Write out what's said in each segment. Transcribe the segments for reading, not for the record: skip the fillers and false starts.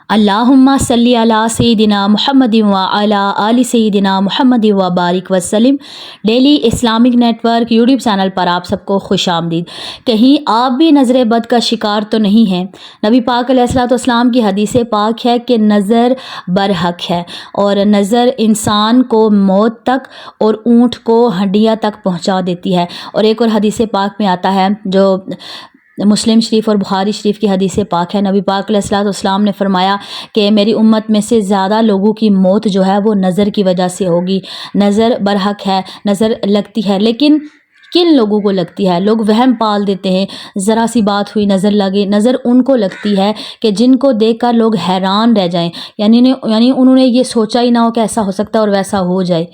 اللہم صلی علی سیدنا محمد و علی آل سیدنا محمد و بارک وسلم۔ Daily Islamic network YouTube channel پر آپ سب کو خوش آمدید۔ کہیں آپ بھی نظر بد کا شکار تو نہیں ہیں؟ نبی پاک علیہ الصلوۃ والسلام کی حدیث پاک ہے کہ نظر برحق ہے، اور نظر انسان کو موت تک اور اونٹ کو ہڈیاں تک پہنچا دیتی ہے۔ اور ایک اور حدیث پاک میں آتا ہے جو مسلم شریف اور بخاری شریف کی حدیث پاک ہے، نبی پاک علیہ الصلوۃ والسلام نے فرمایا کہ میری امت میں سے زیادہ لوگوں کی موت جو ہے وہ نظر کی وجہ سے ہوگی۔ نظر برحق ہے، نظر لگتی ہے، لیکن کن لوگوں کو لگتی ہے؟ لوگ وہم پال دیتے ہیں، ذرا سی بات ہوئی نظر لگے۔ نظر ان کو لگتی ہے کہ جن کو دیکھ کر لوگ حیران رہ جائیں، یعنی انہوں نے یہ سوچا ہی نہ ہو کہ ایسا ہو سکتا ہے اور ویسا ہو جائے۔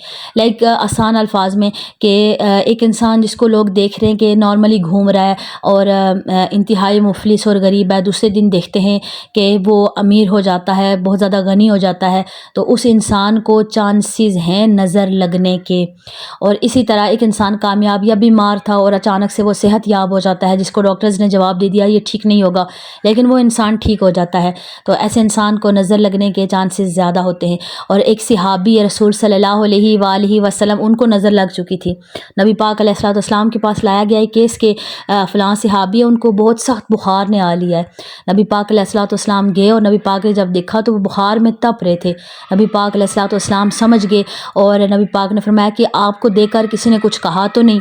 آسان الفاظ میں کہ ایک انسان جس کو لوگ دیکھ رہے ہیں کہ نارملی گھوم رہا ہے اور انتہائی مفلس اور غریب ہے، دوسرے دن دیکھتے ہیں کہ وہ امیر ہو جاتا ہے، بہت زیادہ غنی ہو جاتا ہے، تو اس انسان کو چانسز ہیں نظر لگنے کے۔ اور اسی طرح ایک انسان کامیاب یا بیمار تھا اور اچانک سے وہ صحت یاب ہو جاتا ہے، جس کو ڈاکٹرز نے جواب دے دیا یہ ٹھیک نہیں ہوگا، لیکن وہ انسان ٹھیک ہو جاتا ہے، تو ایسے انسان کو نظر لگنے کے چانسز زیادہ ہوتے ہیں۔ اور ایک صحابی رسول صلی اللہ علیہ وآلہ وسلم، ان کو نظر لگ چکی تھی۔ نبی پاک علیہ الصلوۃ والسلام کے پاس لایا گیا ایک کیس کہ فلاں صحابی ہے، ان کو بہت سخت بخار نے آ لیا ہے۔ نبی پاک علیہ الصلوۃ والسلام گئے اور نبی پاک نے جب دیکھا تو وہ بخار میں تپ رہے تھے۔ نبی پاک علیہ الصلوۃ والسلام سمجھ گئے اور نبی پاک نے فرمایا کہ آپ کو دیکھ کر کسی نے کچھ کہا تو نہیں؟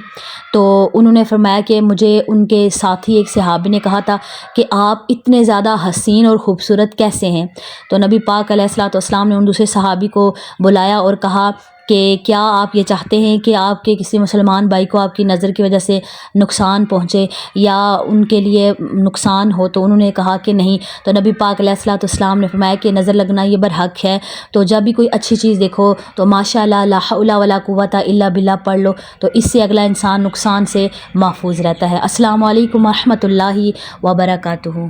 تو انہوں نے فرمایا کہ مجھے ان کے ساتھی ایک صحابی نے کہا تھا کہ آپ اتنے زیادہ حسین اور خوبصورت کیسے ہیں؟ تو نبی پاک علیہ الصلوۃ والسلام نے ان دوسرے صحابی کو بلایا اور کہا کہ کیا آپ یہ چاہتے ہیں کہ آپ کے کسی مسلمان بھائی کو آپ کی نظر کی وجہ سے نقصان پہنچے یا ان کے لیے نقصان ہو؟ تو انہوں نے کہا کہ نہیں۔ تو نبی پاک علیہ الصلوۃ والسلام نے فرمایا کہ نظر لگنا یہ برحق ہے، تو جب بھی کوئی اچھی چیز دیکھو تو ماشاءاللہ لا حول ولا قوۃ الا باللہ پڑھ لو، تو اس سے اگلا انسان نقصان سے محفوظ رہتا ہے۔ السلام علیکم ورحمۃ اللہ وبرکاتہ۔